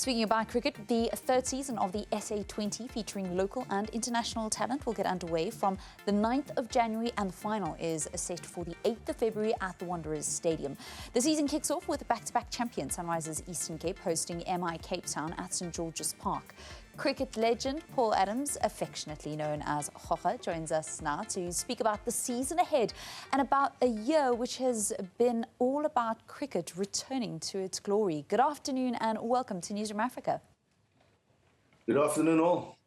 Speaking about cricket, the third season of the SA20 featuring local and international talent will get underway from the 9th of January, and the final is set for the 8th of February at the Wanderers Stadium. The season kicks off with back-to-back champion Sunrisers Eastern Cape hosting MI Cape Town at St George's Park. Cricket legend Paul Adams, affectionately known as Gogga, joins us now to speak about the season ahead and about a year which has been all about cricket returning to its glory. Good afternoon and welcome to Newzroom Afrika. Good afternoon all.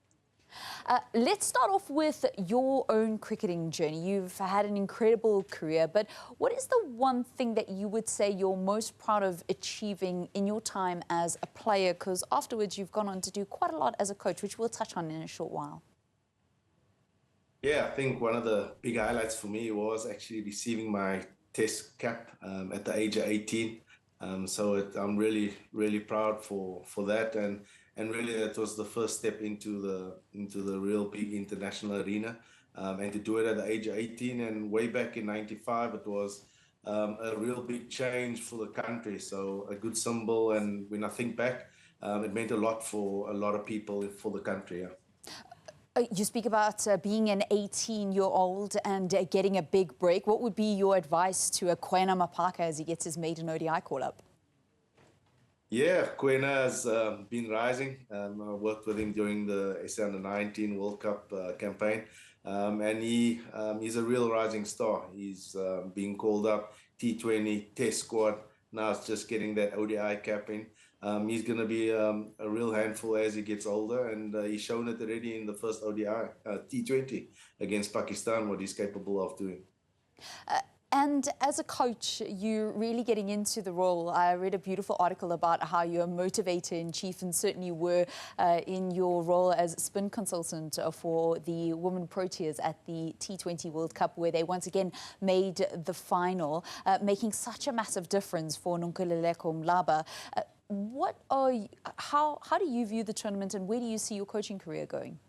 Let's start off with your own cricketing journey. You've had an incredible career, but what is the one thing that you would say you're most proud of achieving in your time as a player? Because afterwards you've gone on to do quite a lot as a coach, which we'll touch on in a short while. Yeah, I think one of the big highlights for me was actually receiving my test cap at the age of 18. I'm really proud for that, and really that was the first step into the real big international arena, and to do it at the age of 18. And way back in '95, it was a real big change for the country. So a good symbol, and when I think back, it meant a lot for a lot of people for the country. Yeah. You speak about being an 18-year-old and getting a big break. What would be your advice to Kwena Mapaka as he gets his maiden ODI call-up? Yeah, Kwena has been rising. I worked with him during the SA Under-19 World Cup campaign, and he's a real rising star. He's being called up T20 Test squad. Now it's just getting that ODI cap in. He's going to be a real handful as he gets older, and he's shown it already in the first ODI T20 against Pakistan, what he's capable of doing. And as a coach, you're really getting into the role. I read a beautiful article about how you're a motivator in chief, and certainly were in your role as spin consultant for the Women Proteas at the T20 World Cup, where they once again made the final, making such a massive difference for Nonkululeko Mlaba. How do you view the tournament, and where do you see your coaching career going?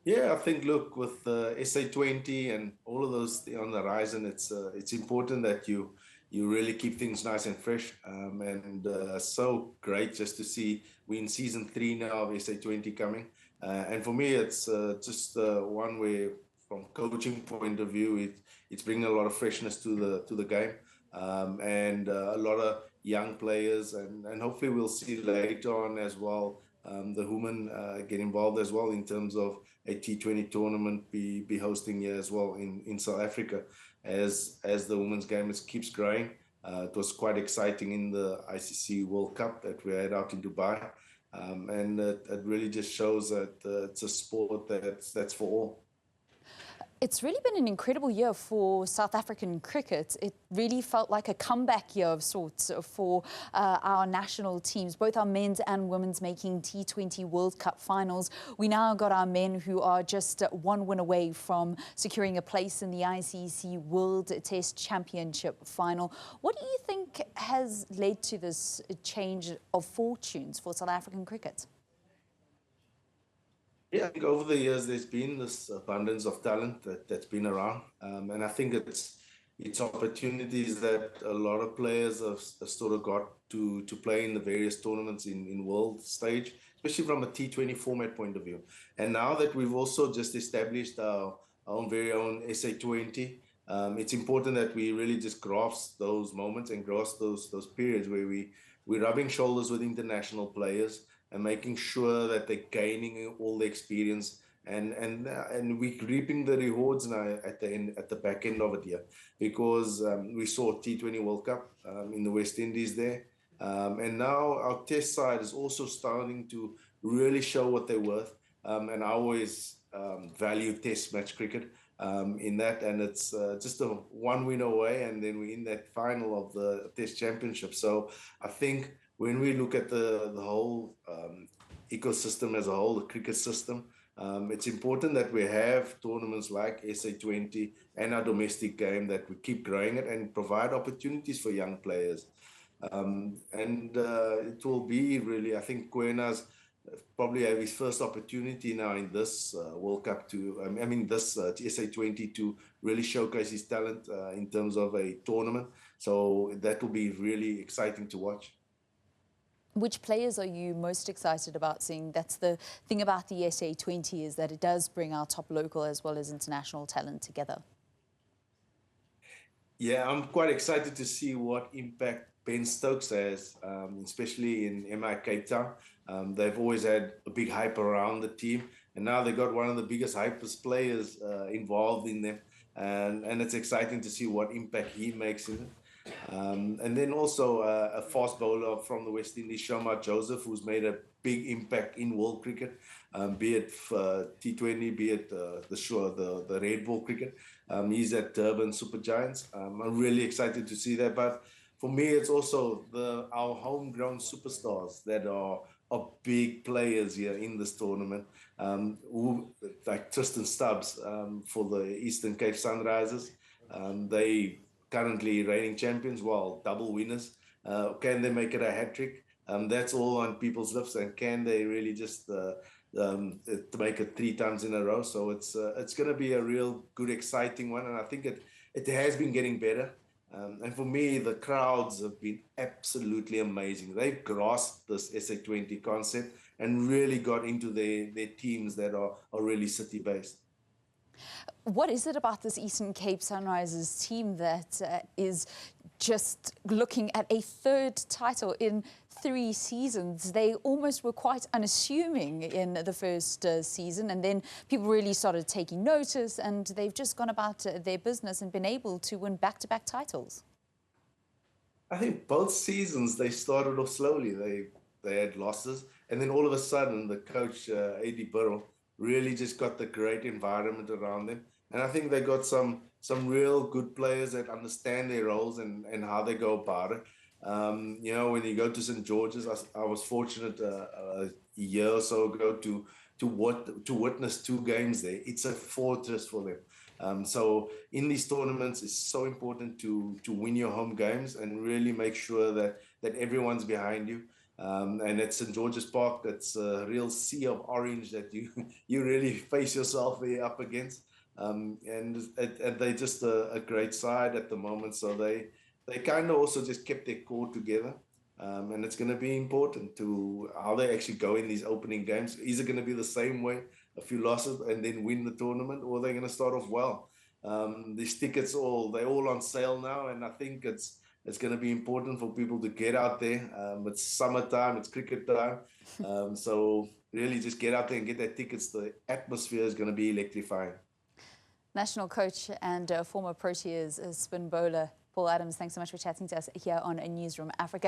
Yeah, I think, look, with SA20 and all of those on the horizon, it's important that you really keep things nice and fresh. So great just to see we in season 3 now of SA20 coming. And for me, it's just one way, from coaching point of view, it's bringing a lot of freshness to the game, and a lot of young players, and hopefully we'll see later on as well the women get involved as well in terms of a T20 tournament be hosting here as well in South Africa as the women's game keeps growing. It was quite exciting in the ICC World Cup that we had out in Dubai, and it really just shows that it's a sport that's for all. It's really been an incredible year for South African cricket. It really felt like a comeback year of sorts for our national teams, both our men's and women's making T20 World Cup finals. We now got our men who are just one win away from securing a place in the ICC World Test Championship final. What do you think has led to this change of fortunes for South African cricket? Yeah, I think over the years there's been this abundance of talent that's been around, and I think it's opportunities that a lot of players have sort of got to play in the various tournaments in world stage, especially from a T20 format point of view. And now that we've also just established our very own SA20, it's important that we really just grasp those moments and grasp those periods where we're rubbing shoulders with international players and making sure that they're gaining all the experience, and we're reaping the rewards now at the back end of it here, because we saw T20 World Cup in the West Indies there, and now our test side is also starting to really show what they're worth, and I always value test match cricket in that, and it's just a one win away, and then we're in that final of the test championship. So I think when we look at the whole ecosystem as a whole, the cricket system, it's important that we have tournaments like SA20 and our domestic game, that we keep growing it and provide opportunities for young players. It will be really, I think Kwena's probably have his first opportunity now in this World Cup this SA20 to really showcase his talent in terms of a tournament. So that will be really exciting to watch. Which players are you most excited about seeing? That's the thing about the SA20, is that it does bring our top local as well as international talent together. Yeah, I'm quite excited to see what impact Ben Stokes has, especially in MI Cape Town. They've always had a big hype around the team, and now they got one of the biggest hypest players involved in them, and it's exciting to see what impact he makes in it. And then also a fast bowler from the West Indies, Sharma Joseph, who's made a big impact in world cricket, be it T20, be it the red ball cricket. He's at Durban Super Giants. I'm really excited to see that. But for me, it's also our homegrown superstars that are big players here in this tournament. Like Tristan Stubbs for the Eastern Cape Sunrisers. They currently reigning champions, well, double winners. Can they make it a hat trick? That's all on people's lips. And can they really just to make it 3 times in a row? So it's going to be a real good, exciting one. And I think it has been getting better. And for me, the crowds have been absolutely amazing. They've grasped this SA20 concept and really got into their teams that are really city-based. What is it about this Eastern Cape Sunrisers team that is just looking at a 3rd title in 3 seasons? They almost were quite unassuming in the first season, and then people really started taking notice, and they've just gone about their business and been able to win back-to-back titles. I think both seasons they started off slowly. They had losses, and then all of a sudden the coach A.D. Burrell really just got the great environment around them. And I think they got some real good players that understand their roles and how they go about it. You know, when you go to St. George's, I was fortunate a year or so ago to witness 2 games there. It's a fortress for them. So in these tournaments, it's so important to win your home games and really make sure that everyone's behind you. And at St. George's Park, that's a real sea of orange that you really face yourself there up against. And they're just a great side at the moment. So they kind of also just kept their core together. And it's going to be important to how they actually go in these opening games. Is it going to be the same way, a few losses and then win the tournament, or are they going to start off well? These tickets they're all on sale now, and I think it's going to be important for people to get out there. It's summertime, it's cricket time. So really just get out there and get their tickets. The atmosphere is going to be electrifying. National coach and former Proteas spin bowler Paul Adams, thanks so much for chatting to us here on Newzroom Afrika.